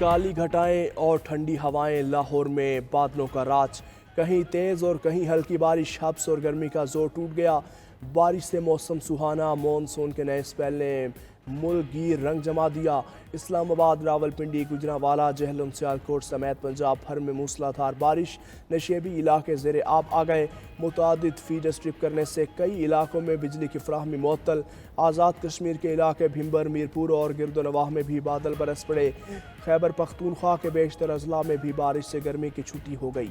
काली घटाएं और ठंडी हवाएं, लाहौर में बादलों का राज। कहीं तेज़ और कहीं हल्की बारिश, हब्स और गर्मी का जोर टूट गया। बारिश से मौसम सुहाना, मॉनसून के नए स्पेल ने मुल्क गिर रंग जमा दिया। इस्लामाबाद, रावलपिंडी, गुजरांवाला, जेहलम, सियालकोट समेत पंजाब भर में मूसलाधार बारिश। नशेबी इलाके ज़ेरे आब आ गए। मुतादिद फीडर स्ट्रिप करने से कई इलाकों में बिजली की फराहमी मुअत्तल। आज़ाद कश्मीर के इलाके भिंबर, मीरपुर और गिरदोनवाह में भी बादल बरस पड़े। खैबर पख्तूनख्वा के बेशतर अजला में भी बारिश से गर्मी की छुट्टी हो गई।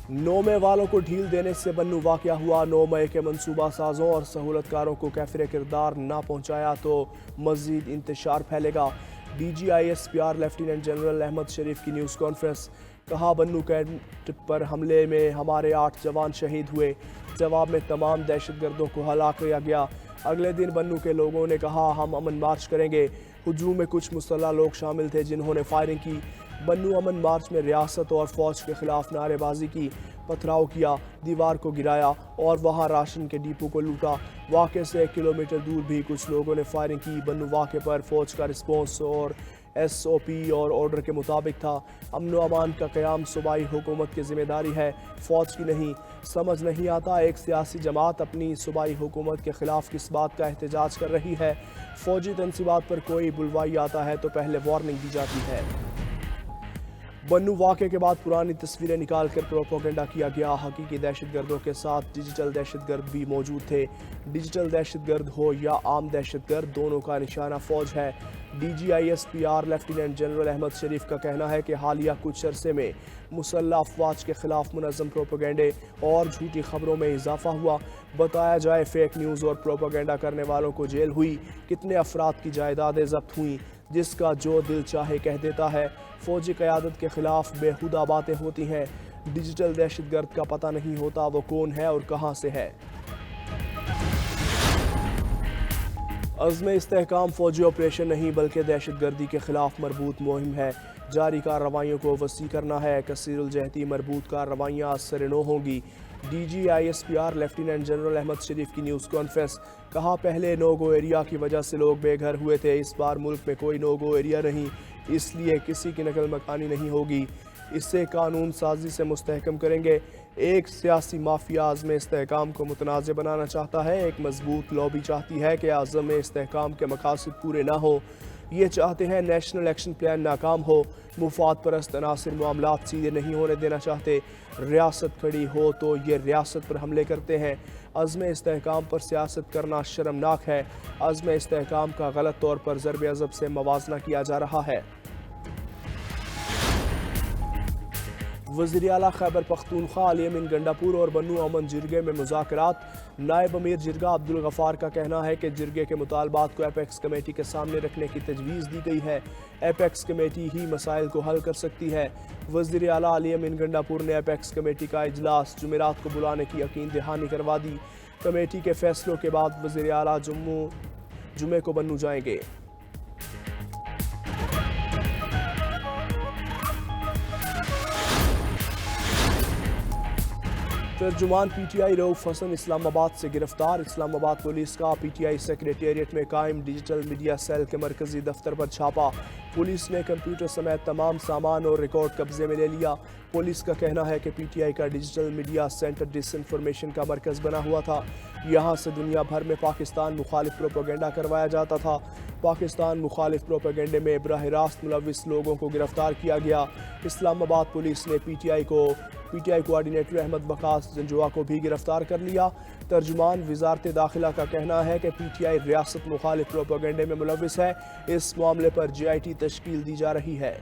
नौमे वालों को ढील देने से बन्नू वाक़या हुआ। 9 मई के मनसूबा साजों और सहूलतकारों को कैफिर किरदार ना पहुँचाया तो मज़ीद इंतशार फैलेगा। DGISPR लेफ्टिनेंट जनरल अहमद शरीफ की न्यूज़ कॉन्फ्रेंस। कहा, बन्नू कैंट पर हमले में हमारे 8 जवान शहीद हुए। जवाब में तमाम दहशतगर्दों को हलाक किया गया। अगले दिन बन्नू के लोगों ने कहा, हम अमन मार्च करेंगे। हुजूम में कुछ मुसल्लह लोग शामिल थे जिन्होंने फायरिंग की। बन्नू अमन मार्च में रियासत और फौज के खिलाफ नारेबाजी की, पथराव किया, दीवार को गिराया और वहां राशन के डिपो को लूटा। वाक़े से 1 किलोमीटर दूर भी कुछ लोगों ने फायरिंग की। बन्नू वाक़े पर फौज का रिस्पॉन्स और SOP और ऑर्डर के मुताबिक था। अमन व अमान का क़याम सूबाई हुकूमत की ज़िम्मेदारी है, फ़ौज की नहीं। समझ नहीं आता एक सियासी जमात अपनी सूबाई हुकूमत के ख़िलाफ़ किस बात का एहतजाज कर रही है। फ़ौजी तनसीबात पर कोई बुलवाई आता है तो पहले वार्निंग दी जाती है। बन्नू वाक़े के बाद पुरानी तस्वीरें निकाल कर प्रोपेगेंडा किया गया। हकीकी दहशतगर्दों के साथ डिजिटल दहशतगर्द भी मौजूद थे। डिजिटल दहशतगर्द हो या आम दहशतगर्द, दोनों का निशाना फ़ौज है। DGISPR लेफ्टिनेंट जनरल अहमद शरीफ का कहना है कि हालिया कुछ अरसे में मुसल्लह अफवाज के खिलाफ मुनज़्ज़म प्रोपेगेंडे और झूठी खबरों में इजाफा हुआ। बताया जाए, फेक न्यूज़ और प्रोपेगेंडा करने वालों को जेल हुई। कितने अफराद की जायदादें जब्त हुई। जिसका जो दिल चाहे कह देता है। फौजी क़यादत के खिलाफ बेहुदा बातें होती हैं। डिजिटल दहशतगर्द का पता नहीं होता वो कौन है और कहां से है। अज़्म इस्तेहकाम फौजी ऑपरेशन नहीं बल्कि दहशतगर्दी के खिलाफ मरबूत मुहिम है। जारी कार्रवाइयों को वसी करना है। कसीरुल जहती मरबूत कार्रवाइयाँ असर-ए-नो होंगी। DGISPR लेफ्टिनेंट जनरल अहमद शरीफ की न्यूज़ कॉन्फ्रेंस। कहा, पहले नो गो एरिया की वजह से लोग बेघर हुए थे। इस बार मुल्क में कोई नो गो एरिया नहीं, इसलिए किसी की नकल मकानी नहीं होगी। इससे कानून साजी से मुस्तहकम करेंगे। एक सियासी माफिया आज़म इस्तेहकाम को मुतनाज़ बनाना चाहता है। एक मजबूत लॉबी चाहती है कि आज़म इस्तेहकाम के मकासद पूरे ना हो। ये चाहते हैं नेशनल एक्शन प्लान नाकाम हो। मुफाद परस्त अनासिर मामलात सीधे नहीं होने देना चाहते। रियासत खड़ी हो तो ये रियासत पर हमले करते हैं। अज़्म इस्तेहकाम पर सियासत करना शर्मनाक है। अज़्म इस्तेहकाम का गलत तौर पर ज़र्ब अज़ब से मवाजना किया जा रहा है। वज़ीर आला खैबर पख्तूनख्वा अली अमीन गंडापुर और बन्नू अमन जिरगे में मुज़ाकरात। नायब अमीर जिरगा अब्दुल गफ़ार का कहना है कि जिरगे के मुतालबात को एपेक्स कमेटी के सामने रखने की तजवीज़ दी गई है। एपेक्स कमेटी ही मसाइल को हल कर सकती है। वज़ीर आला अली अमीन गंडापुर ने एपेक्स कमेटी का इजलास जुमेरात को बुलाने की यकीन दहानी करवा दी। कमेटी के फैसलों के बाद वज़ीर आला जुम्मे को बन्नू जाएंगे। तर्जुमान PTI रऊफ हसन इस्लामाबाद से गिरफ्तार। इस्लामाबाद पुलिस का PTI सेक्रेटेरिएट में कायम डिजिटल मीडिया सेल के मरकजी दफ्तर पर छापा। पुलिस ने कंप्यूटर समेत तमाम सामान और रिकॉर्ड कब्जे में ले लिया। पुलिस का कहना है कि PTI का डिजिटल मीडिया सेंटर डिसइंफॉर्मेशन का मरकज़ बना हुआ था। यहाँ से दुनिया भर में पाकिस्तान मुखालिफ प्रोपेगेंडा करवाया जाता था। पाकिस्तान मुखालिफ प्रोपेगेंडे में बराह रास्त मुलविस लोगों को गिरफ्तार किया गया। इस्लामाबाद पुलिस ने PTI कोऑर्डिनेटर अहमद वकास जंजुआ को भी गिरफ्तार कर लिया। तर्जुमान वज़ारत दाखिला का कहना है कि PTI रियासत मुखालिफ प्रोपेगेंडे में मुलविस है। इस मामले पर GIT तश्कील दी जा रही है।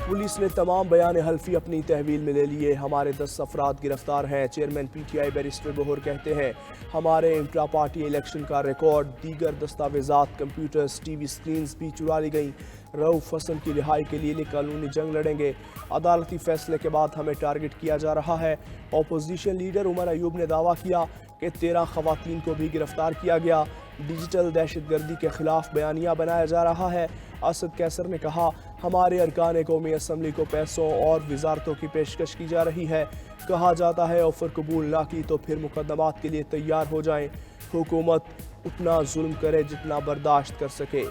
पुलिस ने तमाम बयान हल्फी अपनी तहवील में ले लिए। हमारे 10 अफराद गिरफ्तार हैं। चेयरमैन PTI बैरिस्टर बहोर कहते हैं, हमारे इंट्रा पार्टी इलेक्शन का रिकॉर्ड, दीगर दस्तावेजात, कंप्यूटर्स, TV स्क्रीन्स भी चुरा ली गई। रऊफ हसन की रिहाई के लिए कानूनी जंग लड़ेंगे। अदालती फैसले के बाद हमें टारगेट किया जा रहा है। अपोजिशन लीडर उमर अयूब ने दावा किया कि 13 खवातीन को भी गिरफ्तार किया गया। ڈیجیٹل دہشت گردی کے خلاف بیانیہ بنایا جا رہا ہے۔ اسد کیسر نے کہا ہمارے ارکان قومی اسمبلی کو پیسوں اور وزارتوں کی پیشکش کی جا رہی ہے۔ کہا جاتا ہے آفر قبول نہ کی تو پھر مقدمات کے لیے تیار ہو جائیں۔ حکومت اتنا ظلم کرے جتنا برداشت کر سکے۔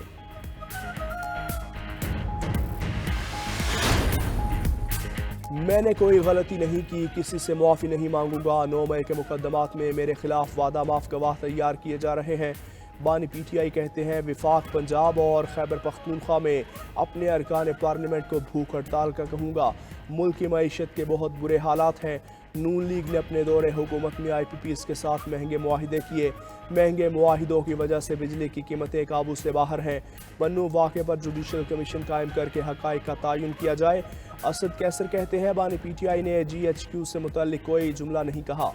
میں نے کوئی غلطی نہیں کی، کسی سے معافی نہیں مانگوں گا۔ 9 مئی کے مقدمات میں میرے خلاف وعدہ معاف گواہ تیار کیے جا رہے ہیں۔ بانی پی ٹی آئی کہتے ہیں وفاق پنجاب اور خیبر پختونخوا میں اپنے ارکان پارلیمنٹ کو بھوک ہڑتال کا کہوں گا۔ ملک کی معیشت کے بہت برے حالات ہیں۔ نون لیگ نے اپنے دور حکومت میں آئی پی پیز کے ساتھ مہنگے معاہدے کیے۔ مہنگے معاہدوں کی وجہ سے بجلی کی قیمتیں قابو سے باہر ہیں۔ بنو واقعے پر جوڈیشل کمیشن قائم کر کے حقائق کا تعین کیا جائے۔ اسد کیسر کہتے ہیں بانی پی ٹی آئی نے جی ایچ کیو سے متعلق کوئی جملہ نہیں کہا۔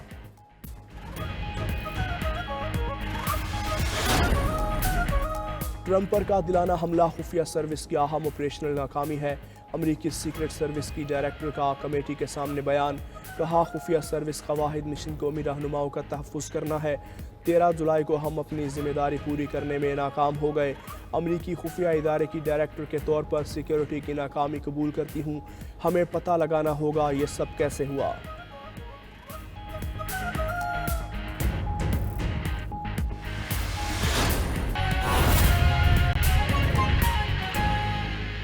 ٹرمپ پر قاتلانہ حملہ خفیہ سروس کی اہم آپریشنل ناکامی ہے۔ امریکی سیکرٹ سروس کی ڈائریکٹر کا کمیٹی کے سامنے بیان۔ کہا خفیہ سروس قواعد مشن قومی رہنماؤں کا تحفظ کرنا ہے۔ 13 جولائی کو ہم اپنی ذمہ داری پوری کرنے میں ناکام ہو گئے۔ امریکی خفیہ ادارے کی ڈائریکٹر کے طور پر سیکیورٹی کی ناکامی قبول کرتی ہوں۔ ہمیں پتہ لگانا ہوگا یہ سب کیسے ہوا۔